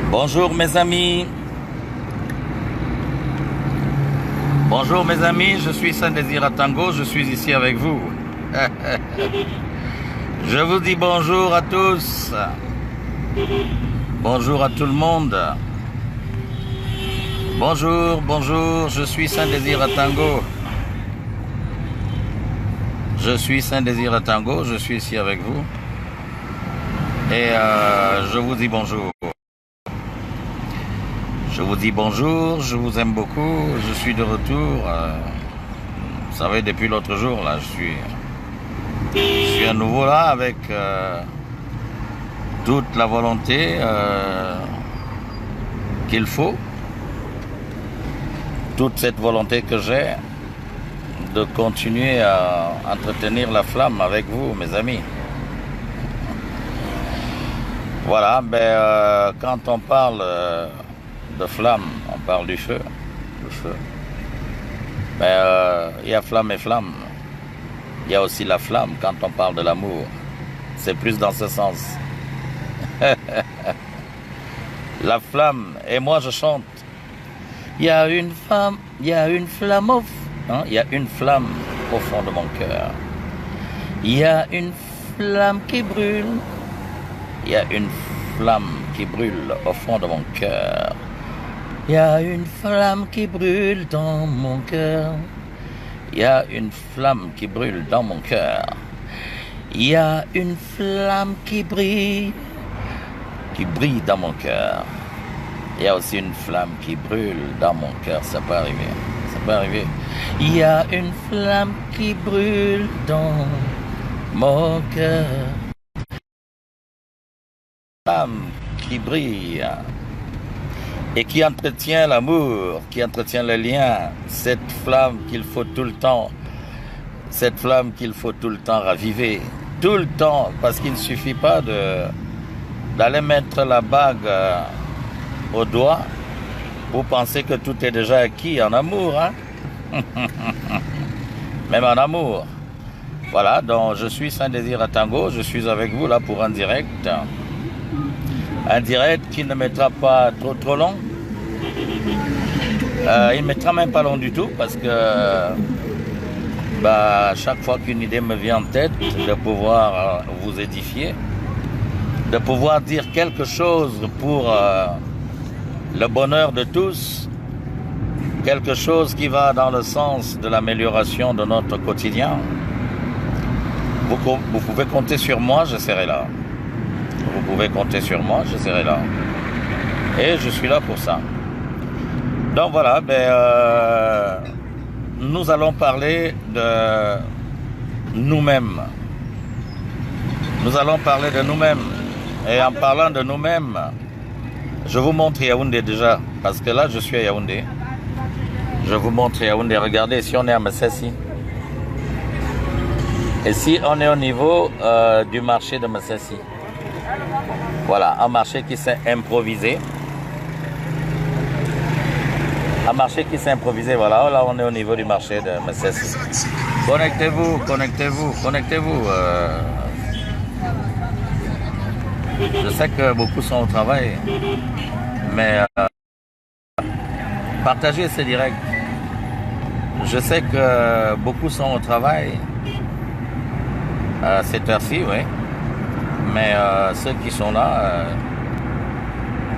Bonjour mes amis. Bonjour mes amis, je suis Saint-Désir Tango, je suis ici avec vous. Je vous dis bonjour à tous. Bonjour à tout le monde. Bonjour, bonjour, je suis Saint-Désir Tango. Je suis Saint-Désir Tango, je suis ici avec vous. Et je vous dis bonjour. Je vous dis bonjour, je vous aime beaucoup, je suis de retour. Vous savez, depuis l'autre jour, là, je suis à nouveau là avec toute la volonté qu'il faut, toute cette volonté que j'ai de continuer à entretenir la flamme avec vous, mes amis. Voilà, quand on parle de flamme, on parle du feu. Le feu. Il y a flamme et flamme. Il y a aussi la flamme quand on parle de l'amour. C'est plus dans ce sens. La flamme, et moi je chante. Il y a une femme, il y a une flamme il y a une flamme au fond de mon cœur. Il y a une flamme qui brûle. Il y a une flamme qui brûle au fond de mon cœur. Il y a une flamme qui brûle dans mon cœur. Il y a une flamme qui brûle dans mon cœur. Il y a une flamme qui brille dans mon cœur. Il y a aussi une flamme qui brûle dans mon cœur. Ça peut arriver. Ça peut arriver. Il y a une flamme qui brûle dans mon cœur. Flamme qui brille et qui entretient l'amour, qui entretient le lien, cette flamme qu'il faut tout le temps, cette flamme qu'il faut tout le temps raviver, tout le temps, parce qu'il ne suffit pas d'aller mettre la bague au doigt pour penser que tout est déjà acquis en amour, hein? Même en amour. Voilà, donc je suis Saint-Désir Tango, je suis avec vous là pour un direct. Un direct qui ne mettra pas trop long. Il ne mettra même pas long du tout parce que chaque fois qu'une idée me vient en tête, de pouvoir vous édifier, de pouvoir dire quelque chose pour le bonheur de tous, quelque chose qui va dans le sens de l'amélioration de notre quotidien. Vous pouvez compter sur moi, je serai là. Vous pouvez compter sur moi, je serai là. Et je suis là pour ça. Donc voilà, nous allons parler de nous-mêmes. Nous allons parler de nous-mêmes. Et en parlant de nous-mêmes, je vous montre Yaoundé déjà. Parce que là, je suis à Yaoundé. Je vous montre Yaoundé. Regardez, si on est à Messessi. Et si on est au niveau du marché de Messessi. Voilà, un marché qui s'est improvisé. Un marché qui s'est improvisé, voilà. Là, on est au niveau du marché de Messessi. Connectez-vous, connectez-vous, connectez-vous. Je sais que beaucoup sont au travail, mais partagez ces directs. Je sais que beaucoup sont au travail à cette heure-ci, oui. Mais ceux qui sont là,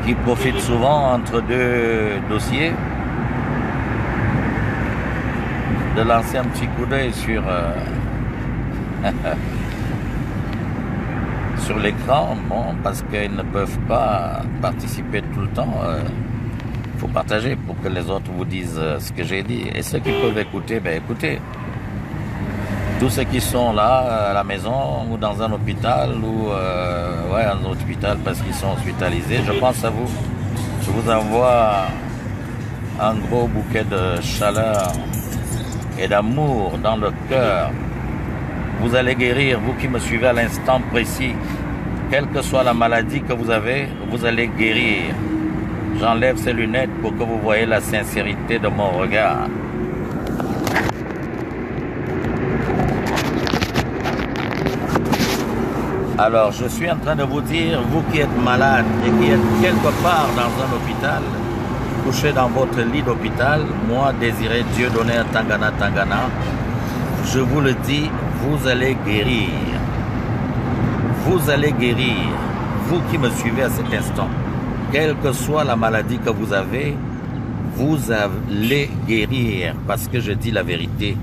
qui profitent souvent entre deux dossiers, de lancer un petit coup d'œil sur sur l'écran, bon, parce qu'ils ne peuvent pas participer tout le temps. Il faut partager pour que les autres vous disent ce que j'ai dit. Et ceux qui peuvent écouter, écoutez. Tous ceux qui sont là à la maison ou dans un hôpital ou un hôpital parce qu'ils sont hospitalisés, je pense à vous. Je vous envoie un gros bouquet de chaleur et d'amour dans le cœur. Vous allez guérir, vous qui me suivez à l'instant précis, Quelle que soit la maladie que vous avez, vous allez guérir. J'enlève ces lunettes pour que vous voyez la sincérité de mon regard. Alors, je suis en train de vous dire, vous qui êtes malade et qui êtes quelque part dans un hôpital, couché dans votre lit d'hôpital, moi, Désiré Dieudonné à Tangana, je vous le dis, vous allez guérir. Vous allez guérir. Vous qui me suivez à cet instant, quelle que soit la maladie que vous avez, vous allez guérir parce que je dis la vérité.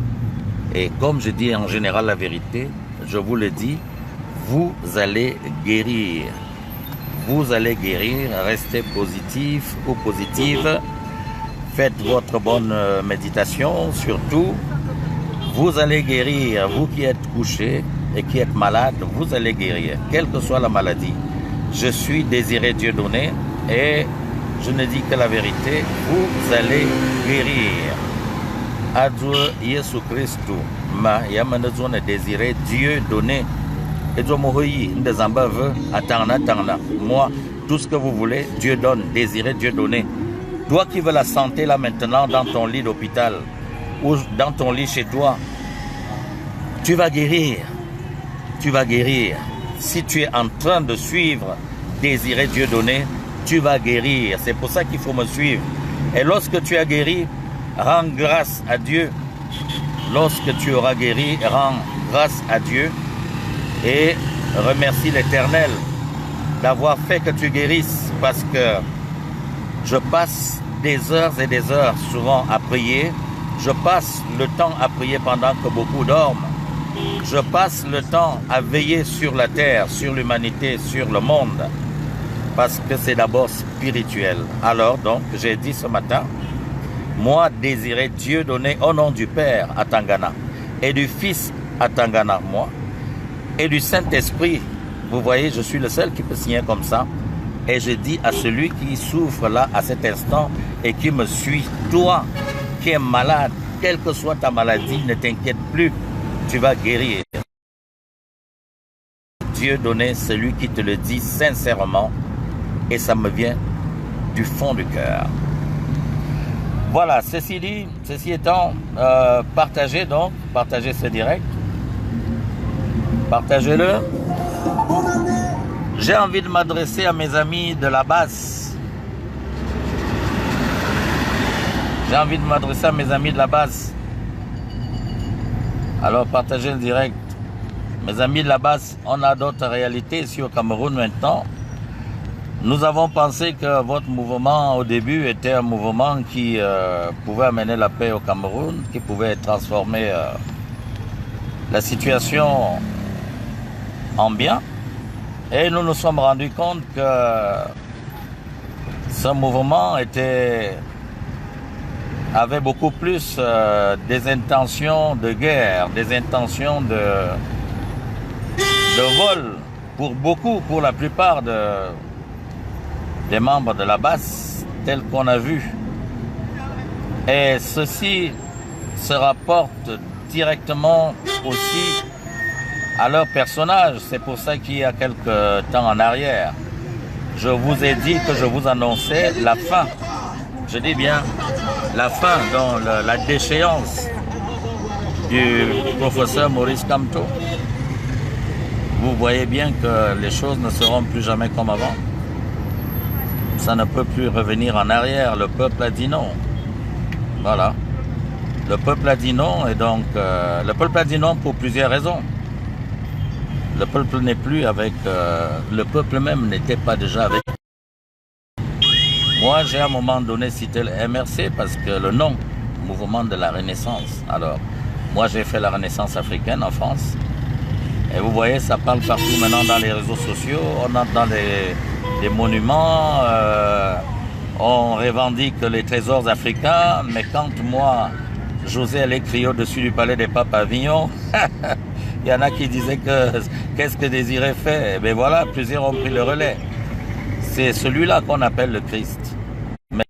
Et comme je dis en général la vérité, je vous le dis, vous allez guérir. Vous allez guérir, restez positif ou positive. Faites votre bonne méditation, surtout. Vous allez guérir, vous qui êtes couché et qui êtes malade, vous allez guérir, quelle que soit la maladie. Je suis Désiré Dieudonné et je ne dis que la vérité, vous allez guérir. Adieu Jésus Christ, ma yamanazoune Désiré Dieudonné. Et moi, tout ce que vous voulez, Dieu donne, Désiré Dieu donner. Toi qui veux la santé là maintenant dans ton lit d'hôpital ou dans ton lit chez toi, tu vas guérir. Tu vas guérir. Si tu es en train de suivre Désiré Dieu donner, tu vas guérir. C'est pour ça qu'il faut me suivre. Et lorsque tu as guéri, rends grâce à Dieu. Lorsque tu auras guéri, rends grâce à Dieu. Et remercie l'Éternel d'avoir fait que tu guérisses, parce que je passe des heures et des heures souvent à prier. Je passe le temps à prier pendant que beaucoup dorment. Je passe le temps à veiller sur la terre, sur l'humanité, sur le monde, parce que c'est d'abord spirituel. Alors donc, j'ai dit ce matin, moi Désiré Dieu donné au nom du Père à Tangana et du Fils à Tangana, moi, et du Saint-Esprit. Vous voyez, je suis le seul qui peut signer comme ça. Et je dis à celui qui souffre là, à cet instant, et qui me suit, toi qui es malade, quelle que soit ta maladie, ne t'inquiète plus, tu vas guérir. Dieu donné, celui qui te le dit sincèrement, et ça me vient du fond du cœur. Voilà, ceci dit, ceci étant, partagez ce direct. Partagez-le. J'ai envie de m'adresser à mes amis de la base. J'ai envie de m'adresser à mes amis de la base. Alors partagez le direct. Mes amis de la base, on a d'autres réalités ici au Cameroun maintenant. Nous avons pensé que votre mouvement au début était un mouvement qui pouvait amener la paix au Cameroun, qui pouvait transformer la situation en bien, et nous nous sommes rendus compte que ce mouvement avait beaucoup plus des intentions de guerre, des intentions de vol pour la plupart des membres de la base, tels qu'on a vu. Et ceci se rapporte directement aussi à leur personnage. C'est pour ça qu'il y a quelques temps en arrière, je vous ai dit que je vous annonçais la fin. Je dis bien la fin, dans la déchéance du professeur Maurice Kamto. Vous voyez bien que les choses ne seront plus jamais comme avant. Ça ne peut plus revenir en arrière. Le peuple a dit non. Voilà. Le peuple a dit non, et donc le peuple a dit non pour plusieurs raisons. Le peuple n'est plus avec... le peuple même n'était pas déjà avec... Moi, j'ai à un moment donné cité le MRC parce que le nom, Mouvement de la Renaissance. Alors, moi, j'ai fait la Renaissance africaine en France. Et vous voyez, ça parle partout maintenant dans les réseaux sociaux. On entre dans des monuments. On revendique les trésors africains. Mais quand moi, j'osais aller crier au-dessus du palais des papes à Avignon... Il y en a qui disaient que qu'est-ce que Désiré fait? Mais voilà, plusieurs ont pris le relais. C'est celui-là qu'on appelle le Christ. Mais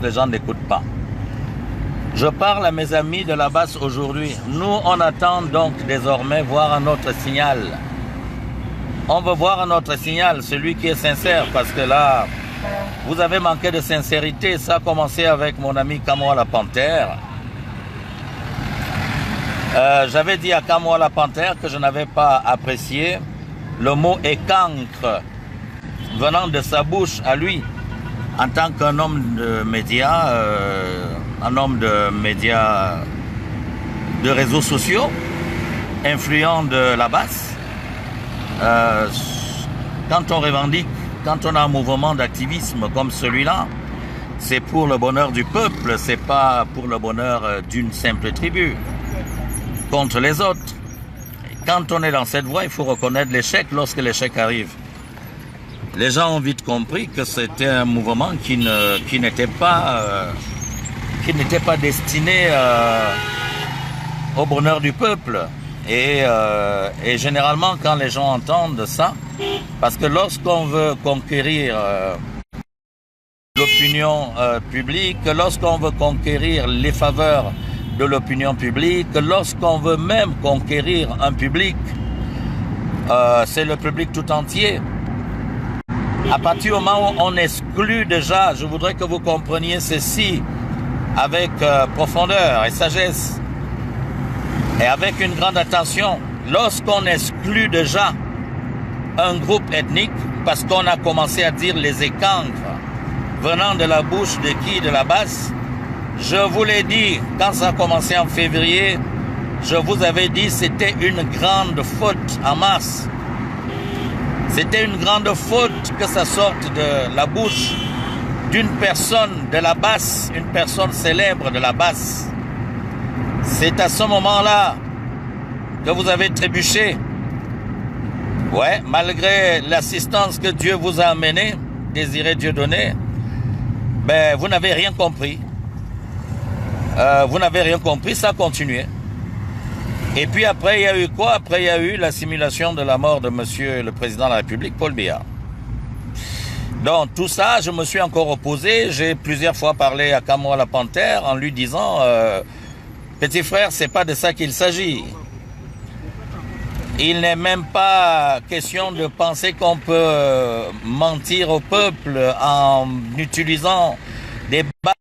les gens n'écoutent pas. Je parle à mes amis de la base aujourd'hui. Nous, on attend donc désormais voir un autre signal. On veut voir notre signal, celui qui est sincère, parce que là, vous avez manqué de sincérité. Ça a commencé avec mon ami Kamoa la Panthère. J'avais dit à Kamoa la Panthère que je n'avais pas apprécié le mot écancre venant de sa bouche à lui, en tant qu'un homme de médias, de réseaux sociaux, influent de la base. Quand on revendique, quand on a un mouvement d'activisme comme celui-là, c'est pour le bonheur du peuple, c'est pas pour le bonheur d'une simple tribu contre les autres. Quand on est dans cette voie, il faut reconnaître l'échec lorsque l'échec arrive. Les gens ont vite compris que c'était un mouvement qui n'était pas destiné au bonheur du peuple. Et généralement, quand les gens entendent ça, parce que lorsqu'on veut conquérir l'opinion publique, lorsqu'on veut conquérir les faveurs de l'opinion publique, lorsqu'on veut même conquérir un public, c'est le public tout entier. À partir du moment où on exclut déjà, je voudrais que vous compreniez ceci avec profondeur et sagesse et avec une grande attention. Lorsqu'on exclut déjà un groupe ethnique, parce qu'on a commencé à dire les écancres venant de la bouche de qui? De la base. Je vous l'ai dit, quand ça a commencé en février, je vous avais dit c'était une grande faute en masse. C'était une grande faute que ça sorte de la bouche d'une personne de la basse, une personne célèbre de la basse. C'est à ce moment-là que vous avez trébuché. Ouais, malgré l'assistance que Dieu vous a amenée, désiré Dieu donner, ben vous n'avez rien compris. Vous n'avez rien compris, ça a continué. Et puis après, il y a eu quoi? Après, il y a eu la simulation de la mort de monsieur le président de la République, Paul Biya. Donc, tout ça, je me suis encore opposé. J'ai plusieurs fois parlé à Kamoa la Panthère en lui disant petit frère, c'est pas de ça qu'il s'agit. Il n'est même pas question de penser qu'on peut mentir au peuple en utilisant des balles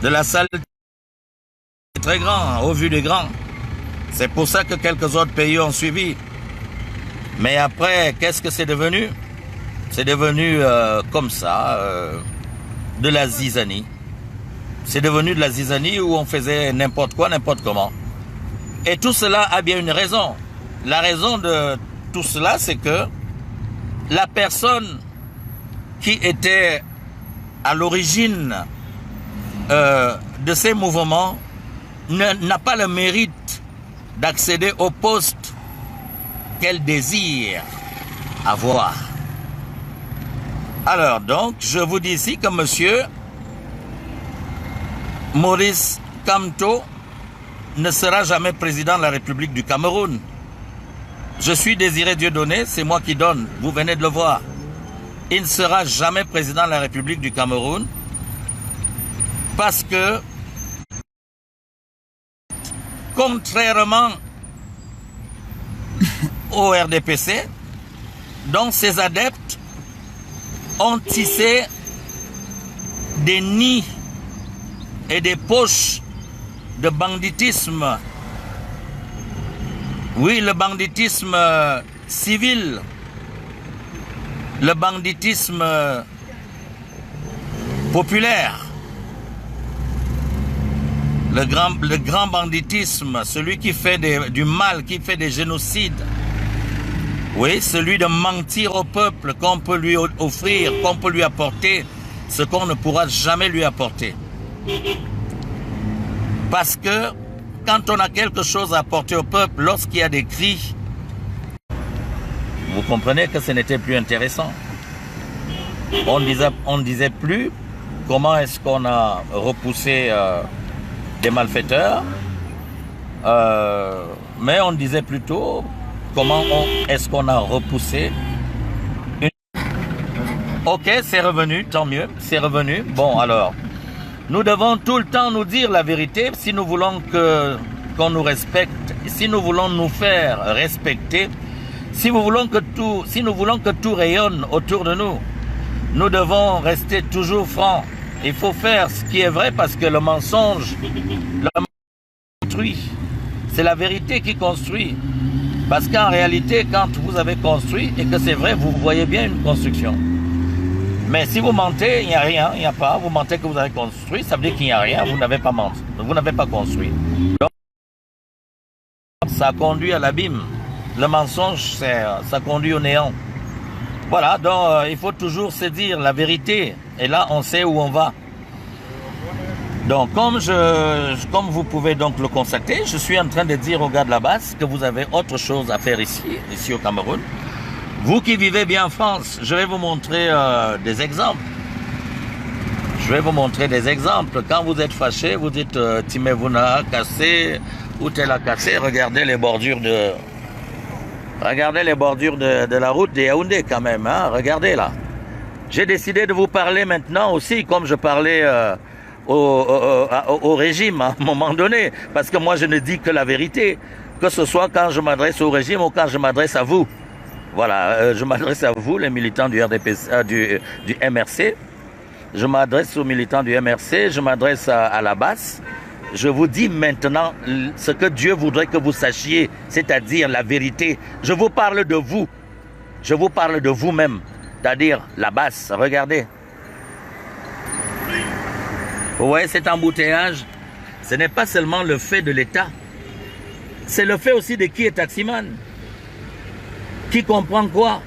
de la salle très grand, au vu des grands. C'est pour ça que quelques autres pays ont suivi. Mais après, qu'est-ce que c'est devenu? C'est devenu comme ça, de la zizanie. C'est devenu de la zizanie où on faisait n'importe quoi, n'importe comment. Et tout cela a bien une raison. La raison de tout cela, c'est que la personne qui était à l'origine de ces mouvements n'a pas le mérite d'accéder au poste qu'elle désire avoir. Alors donc, je vous dis ici que monsieur Maurice Kamto ne sera jamais président de la République du Cameroun. Je suis Désiré Dieudonné, c'est moi qui donne, vous venez de le voir. Il ne sera jamais président de la République du Cameroun parce que, contrairement au RDPC, dont ses adeptes ont tissé des nids et des poches de banditisme. Oui, le banditisme civil, le banditisme populaire, le grand banditisme, celui qui fait du mal, qui fait des génocides. Oui, celui de mentir au peuple qu'on peut lui offrir, qu'on peut lui apporter ce qu'on ne pourra jamais lui apporter. Parce que quand on a quelque chose à apporter au peuple, lorsqu'il y a des cris, vous comprenez que ce n'était plus intéressant. On ne disait plus comment est-ce qu'on a repoussé des malfaiteurs, mais on disait plutôt comment est-ce qu'on a repoussé une... Ok, c'est revenu, tant mieux, c'est revenu. Bon, alors, nous devons tout le temps nous dire la vérité si nous voulons qu'on nous respecte, si nous voulons nous faire respecter, Si nous voulons que tout rayonne autour de nous, nous devons rester toujours francs. Il faut faire ce qui est vrai parce que le mensonge construit. C'est la vérité qui construit. Parce qu'en réalité, quand vous avez construit et que c'est vrai, vous voyez bien une construction. Mais si vous mentez, il n'y a rien, il n'y a pas. Vous mentez que vous avez construit, ça veut dire qu'il n'y a rien, vous n'avez pas menti. Vous n'avez pas construit. Donc, ça conduit à l'abîme. Le mensonge, ça conduit au néant. Voilà, donc il faut toujours se dire la vérité. Et là, on sait où on va. Donc, comme vous pouvez donc le constater, je suis en train de dire aux gars de la base que vous avez autre chose à faire ici au Cameroun. Vous qui vivez bien en France, je vais vous montrer des exemples. Je vais vous montrer des exemples. Quand vous êtes fâché, vous dites Timevuna a cassé ou tel a cassé. Regardez les bordures de la route de Yaoundé quand même. Hein? Regardez là. J'ai décidé de vous parler maintenant aussi comme je parlais au régime à un moment donné. Parce que moi je ne dis que la vérité. Que ce soit quand je m'adresse au régime ou quand je m'adresse à vous. Voilà, je m'adresse à vous, les militants du RDPC, du MRC. Je m'adresse aux militants du MRC, je m'adresse à la base. Je vous dis maintenant ce que Dieu voudrait que vous sachiez, c'est-à-dire la vérité. Je vous parle de vous. Je vous parle de vous-même, c'est-à-dire la base. Regardez. Vous voyez cet embouteillage? Ce n'est pas seulement le fait de l'État. C'est le fait aussi de qui est taximan. Qui comprend quoi?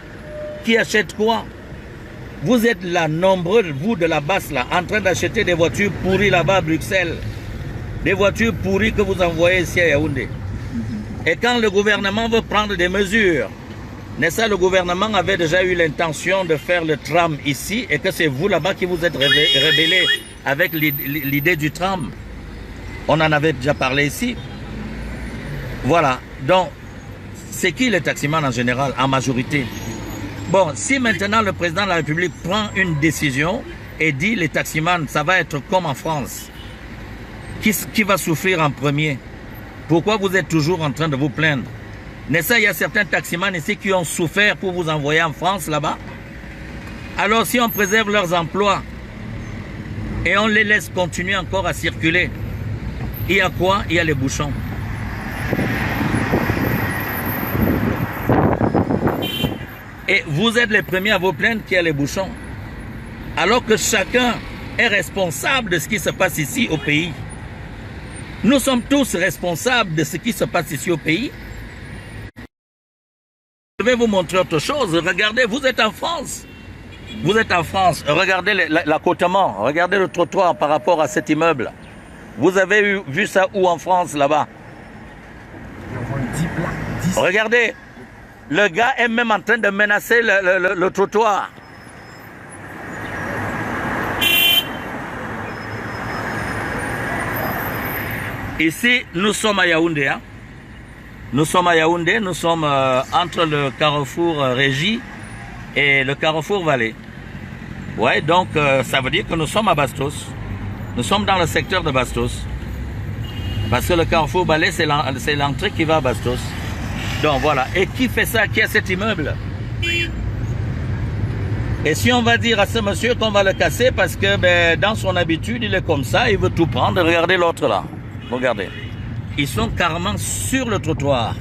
Qui achète quoi? Vous êtes là, nombreux, vous de la basse là, en train d'acheter des voitures pourries là-bas à Bruxelles. Des voitures pourries que vous envoyez ici à Yaoundé. Et quand le gouvernement veut prendre des mesures, n'est-ce pas, le gouvernement avait déjà eu l'intention de faire le tram ici et que c'est vous là-bas qui vous êtes rébellés avec l'idée du tram. On en avait déjà parlé ici. Voilà, donc, c'est qui les taximans en général, en majorité? Bon, si maintenant le président de la République prend une décision et dit les taximans, ça va être comme en France, qui va souffrir en premier? Pourquoi vous êtes toujours en train de vous plaindre? N'est-ce pas, il y a certains taximans ici qui ont souffert pour vous envoyer en France là-bas. Alors si on préserve leurs emplois et on les laisse continuer encore à circuler, il y a quoi? Il y a les bouchons. Et vous êtes les premiers à vous plaindre qu'il y a les bouchons. Alors que chacun est responsable de ce qui se passe ici au pays. Nous sommes tous responsables de ce qui se passe ici au pays. Je vais vous montrer autre chose. Regardez, vous êtes en France. Vous êtes en France. Regardez l'accotement. Regardez le trottoir par rapport à cet immeuble. Vous avez vu ça où en France, là-bas? Regardez. Le gars est même en train de menacer le trottoir. Ici, nous sommes à Yaoundé. Hein? Nous sommes à Yaoundé, nous sommes entre le carrefour Régie et le carrefour Vallée. Ouais, donc ça veut dire que nous sommes à Bastos. Nous sommes dans le secteur de Bastos. Parce que le carrefour Vallée, c'est l'entrée qui va à Bastos. Donc voilà. Et qui fait ça? Qui a cet immeuble? Et si on va dire à ce monsieur qu'on va le casser parce que ben, dans son habitude, il est comme ça, il veut tout prendre. Regardez l'autre là. Regardez. Ils sont carrément sur le trottoir.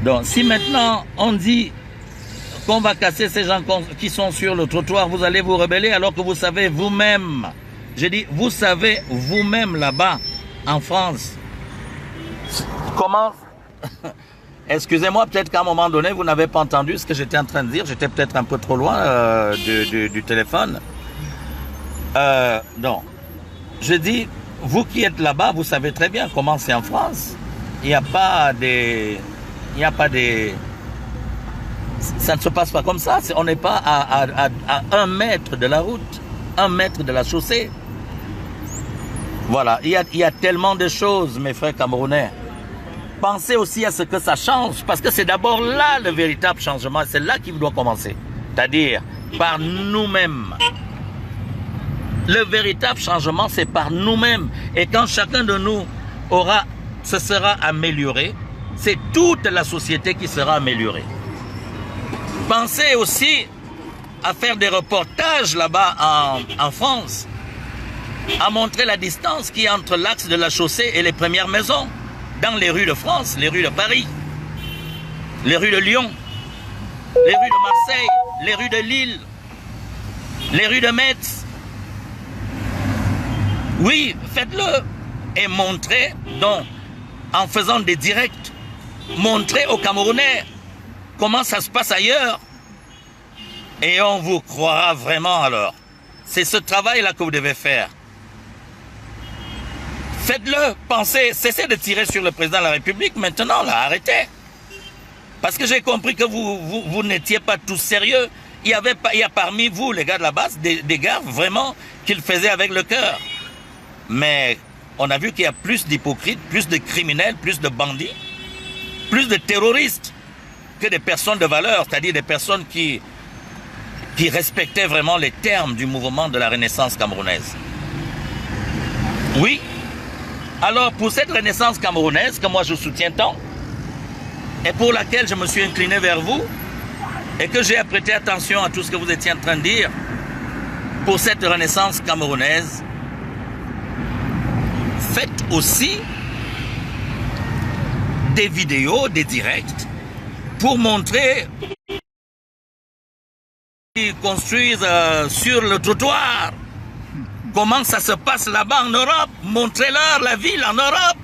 Donc si maintenant on dit qu'on va casser ces gens qui sont sur le trottoir, vous allez vous rebeller alors que vous savez vous-même. J'ai dit, vous savez vous-même là-bas, en France, comment... Excusez-moi, peut-être qu'à un moment donné, vous n'avez pas entendu ce que j'étais en train de dire. J'étais peut-être un peu trop loin du téléphone. Non. Je dis, vous qui êtes là-bas, vous savez très bien comment c'est en France. Il n'y a pas des... Ça ne se passe pas comme ça. On n'est pas à 1 mètre de la route, 1 mètre de la chaussée. Voilà. Il y a tellement de choses, mes frères camerounais. Pensez aussi à ce que ça change, parce que c'est d'abord là le véritable changement, c'est là qu'il doit commencer. C'est-à-dire par nous-mêmes. Le véritable changement, c'est par nous-mêmes. Et quand chacun de nous se sera amélioré, c'est toute la société qui sera améliorée. Pensez aussi à faire des reportages là-bas en France, à montrer la distance qu'il y a entre l'axe de la chaussée et les premières maisons, dans les rues de France, les rues de Paris, les rues de Lyon, les rues de Marseille, les rues de Lille, les rues de Metz. Oui, faites-le et montrez donc, en faisant des directs, montrez aux Camerounais comment ça se passe ailleurs et on vous croira vraiment alors. C'est ce travail-là que vous devez faire. Faites-le, pensez, cessez de tirer sur le président de la République maintenant, là, arrêtez. Parce que j'ai compris que vous n'étiez pas tous sérieux. Il y a parmi vous, les gars de la base, des gars vraiment qui le faisaient avec le cœur. Mais on a vu qu'il y a plus d'hypocrites, plus de criminels, plus de bandits, plus de terroristes que des personnes de valeur, c'est-à-dire des personnes qui respectaient vraiment les termes du mouvement de la Renaissance camerounaise. Oui. Alors, pour cette Renaissance camerounaise que moi je soutiens tant, et pour laquelle je me suis incliné vers vous, et que j'ai prêté attention à tout ce que vous étiez en train de dire, pour cette Renaissance camerounaise, faites aussi des vidéos, des directs, pour montrer qu'ils construisent sur le trottoir. Comment ça se passe là-bas en Europe? Montrez-leur la ville en Europe.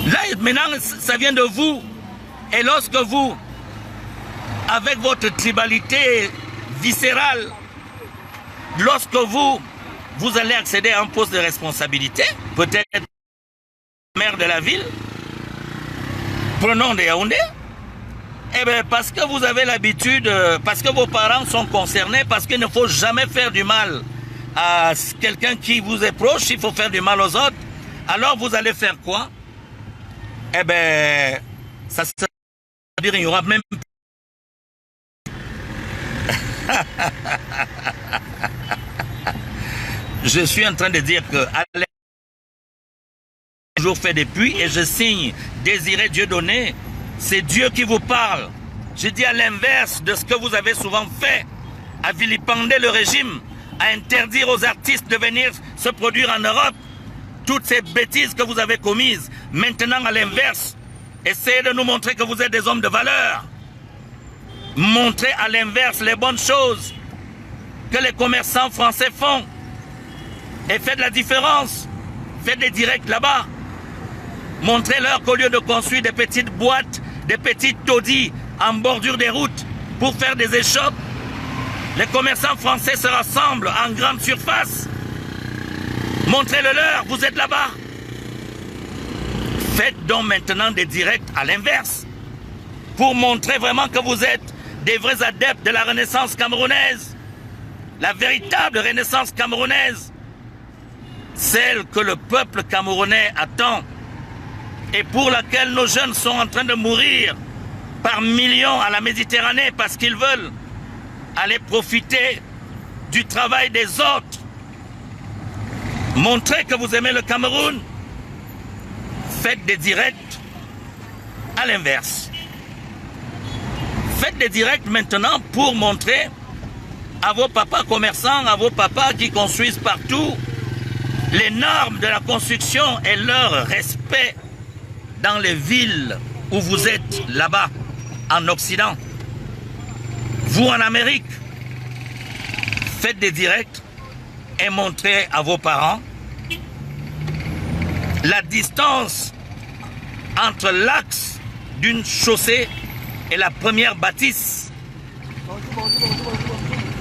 Là, maintenant, ça vient de vous. Et lorsque vous, avec votre tribalité viscérale, lorsque vous allez accéder à un poste de responsabilité, peut-être maire de la ville, prenons des Yaoundé, eh bien, parce que vous avez l'habitude, parce que vos parents sont concernés, parce qu'il ne faut jamais faire du mal à quelqu'un qui vous est proche, il faut faire du mal aux autres. Alors vous allez faire quoi? Eh bien, ça veut dire qu'il n'y aura même Je suis en train de dire que toujours fait des puits et je signe désirer Dieu donner. C'est Dieu qui vous parle. Je dis à l'inverse de ce que vous avez souvent fait, à vilipender le régime, à interdire aux artistes de venir se produire en Europe. Toutes ces bêtises que vous avez commises. Maintenant, à l'inverse, essayez de nous montrer que vous êtes des hommes de valeur. Montrez à l'inverse les bonnes choses que les commerçants français font. Et faites la différence. Faites des directs là-bas. Montrez-leur qu'au lieu de construire des petites boîtes, des petites taudis en bordure des routes pour faire des échoppes, les commerçants français se rassemblent en grande surface. Montrez-le leur, vous êtes là-bas. Faites donc maintenant des directs à l'inverse pour montrer vraiment que vous êtes des vrais adeptes de la Renaissance camerounaise. La véritable Renaissance camerounaise. Celle que le peuple camerounais attend et pour laquelle nos jeunes sont en train de mourir par millions à la Méditerranée parce qu'ils veulent aller profiter du travail des autres. Montrez que vous aimez le Cameroun. Faites des directs à l'inverse. Faites des directs maintenant pour montrer à vos papas commerçants, à vos papas qui construisent partout, les normes de la construction et leur respect dans les villes où vous êtes là-bas, en Occident. Vous en Amérique, faites des directs et montrez à vos parents la distance entre l'axe d'une chaussée et la première bâtisse.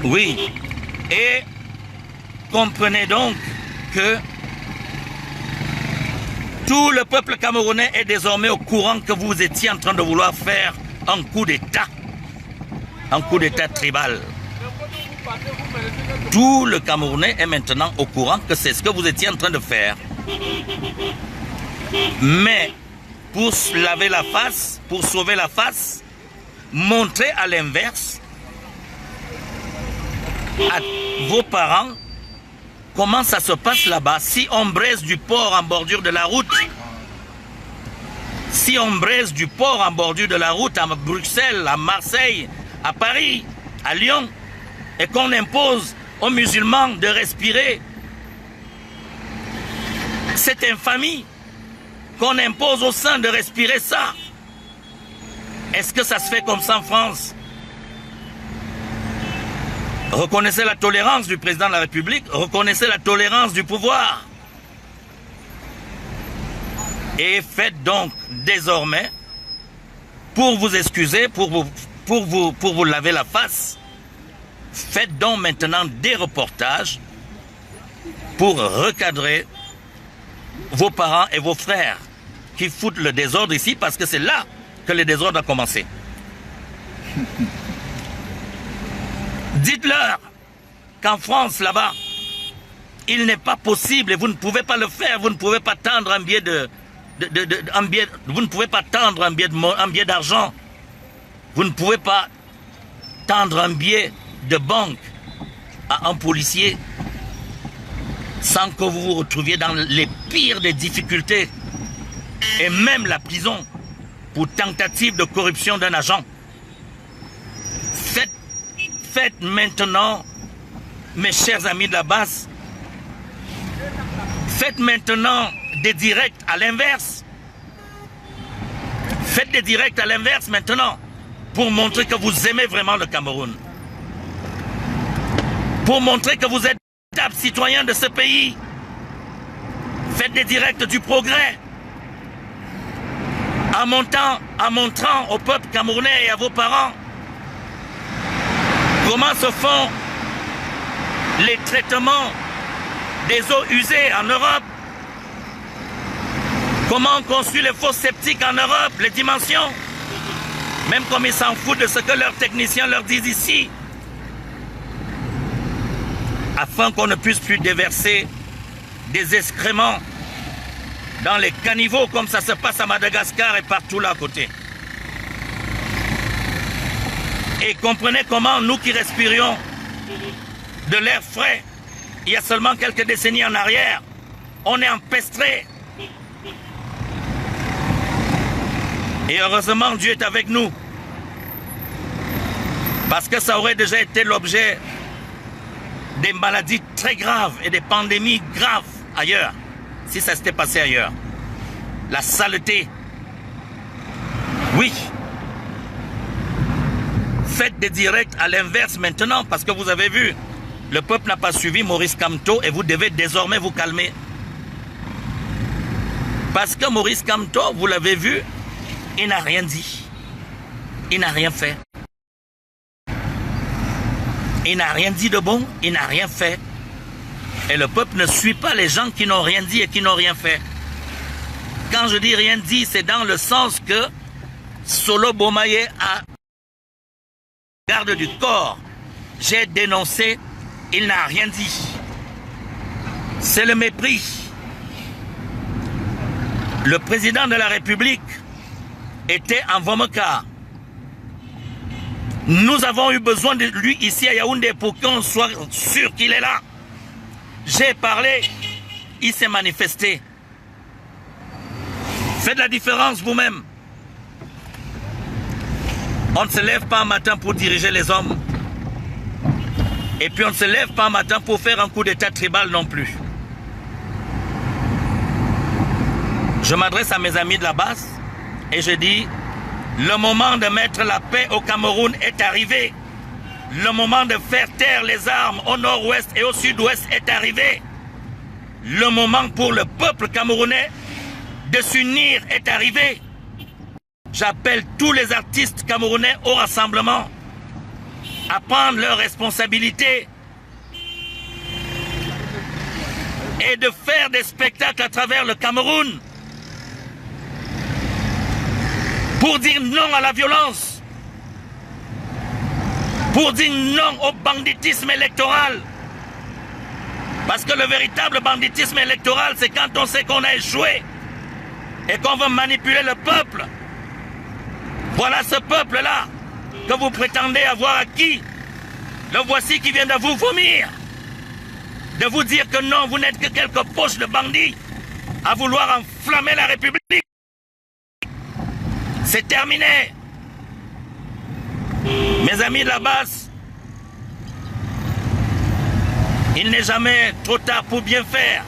Oui. Et comprenez donc que tout le peuple camerounais est désormais au courant que vous étiez en train de vouloir faire un coup d'État. Un coup d'État tribal. Tout le Camerounais est maintenant au courant que c'est ce que vous étiez en train de faire. Mais pour se laver la face, pour sauver la face, montrez à l'inverse à vos parents comment ça se passe là-bas. Si on braise du porc en bordure de la route, Si on braise du porc en bordure de la route à Bruxelles, à Marseille, à Paris, à Lyon, et qu'on impose aux musulmans de respirer cette infamie, qu'on impose aux saints de respirer ça, est-ce que ça se fait comme ça en France? Reconnaissez la tolérance du président de la République, reconnaissez la tolérance du pouvoir. Et faites donc désormais, pour vous excuser, pour vous laver la face, faites donc maintenant des reportages pour recadrer vos parents et vos frères qui foutent le désordre ici, parce que c'est là que le désordre a commencé. Dites-leur qu'en France, là-bas, il n'est pas possible et vous ne pouvez pas le faire, vous ne pouvez pas tendre un billet vous ne pouvez pas tendre un billet d'argent, vous ne pouvez pas tendre un billet de banque à un policier sans que vous vous retrouviez dans les pires des difficultés et même la prison pour tentative de corruption d'un agent. Faites maintenant, mes chers amis de la base, faites maintenant des directs à l'inverse. Faites des directs à l'inverse maintenant pour montrer que vous aimez vraiment le Cameroun. Pour montrer que vous êtes véritables citoyens de ce pays. Faites des directs du progrès. En montrant au peuple camerounais et à vos parents comment se font les traitements des eaux usées en Europe. Comment on construit les fosses septiques en Europe, les dimensions. Même comme ils s'en foutent de ce que leurs techniciens leur disent ici. Afin qu'on ne puisse plus déverser des excréments dans les caniveaux comme ça se passe à Madagascar et partout là à côté. Et comprenez comment nous qui respirions de l'air frais, il y a seulement quelques décennies en arrière, on est empestrés. Et heureusement, Dieu est avec nous. Parce que ça aurait déjà été l'objet des maladies très graves et des pandémies graves ailleurs, si ça s'était passé ailleurs. La saleté. Oui. Faites des directs à l'inverse maintenant, parce que vous avez vu, le peuple n'a pas suivi Maurice Kamto et vous devez désormais vous calmer. Parce que Maurice Kamto, vous l'avez vu, il n'a rien dit. Il n'a rien fait. Il n'a rien dit de bon, il n'a rien fait. Et le peuple ne suit pas les gens qui n'ont rien dit et qui n'ont rien fait. Quand je dis rien dit, c'est dans le sens que Solo Bomaye a garde du corps. J'ai dénoncé, il n'a rien dit. C'est le mépris. Le président de la République était en Vomoka. Nous avons eu besoin de lui ici à Yaoundé pour qu'on soit sûr qu'il est là. J'ai parlé, il s'est manifesté. Faites la différence vous-même. On ne se lève pas un matin pour diriger les hommes. Et puis on ne se lève pas un matin pour faire un coup d'état tribal non plus. Je m'adresse à mes amis de la base et je dis, le moment de mettre la paix au Cameroun est arrivé. Le moment de faire taire les armes au nord-ouest et au sud-ouest est arrivé. Le moment pour le peuple camerounais de s'unir est arrivé. J'appelle tous les artistes camerounais au rassemblement à prendre leurs responsabilités et de faire des spectacles à travers le Cameroun pour dire non à la violence, pour dire non au banditisme électoral. Parce que le véritable banditisme électoral, c'est quand on sait qu'on a échoué et qu'on veut manipuler le peuple. Voilà ce peuple-là que vous prétendez avoir acquis. Le voici qui vient de vous vomir. De vous dire que non, vous n'êtes que quelques poches de bandits à vouloir enflammer la République. C'est terminé. Mes amis de la base, il n'est jamais trop tard pour bien faire.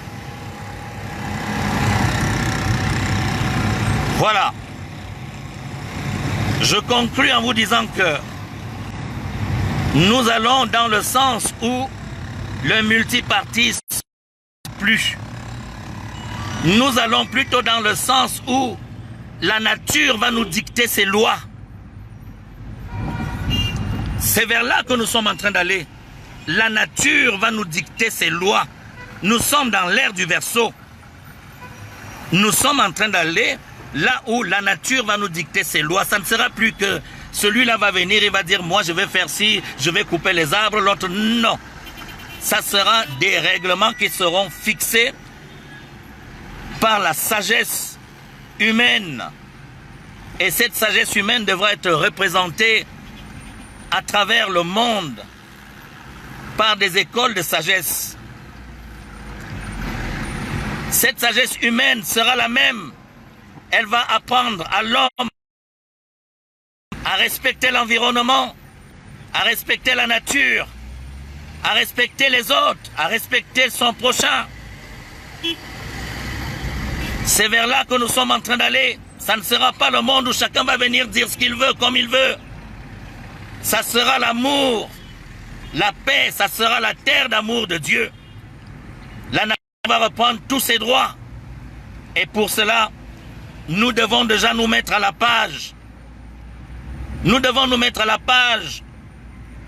Voilà. Je conclus en vous disant que nous allons dans le sens où le multipartisme plus. Nous allons plutôt dans le sens où la nature va nous dicter ses lois. C'est vers là que nous sommes en train d'aller. La nature va nous dicter ses lois. Nous sommes dans l'ère du Verseau. Nous sommes en train d'aller là où la nature va nous dicter ses lois. Ça ne sera plus que celui-là va venir et va dire moi je vais faire ci, je vais couper les arbres, l'autre non. Ça sera des règlements qui seront fixés par la sagesse humaine. Et cette sagesse humaine devra être représentée à travers le monde par des écoles de sagesse. Cette sagesse humaine sera la même. Elle va apprendre à l'homme à respecter l'environnement, à respecter la nature, à respecter les autres, à respecter son prochain. C'est vers là que nous sommes en train d'aller. Ça ne sera pas le monde où chacun va venir dire ce qu'il veut, comme il veut. Ça sera l'amour, la paix, ça sera la terre d'amour de Dieu. La nature va reprendre tous ses droits. Et pour cela, nous devons déjà nous mettre à la page. Nous devons nous mettre à la page.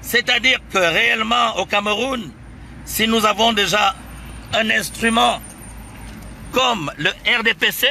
C'est-à-dire que réellement, au Cameroun, si nous avons déjà un instrument comme le RDPC,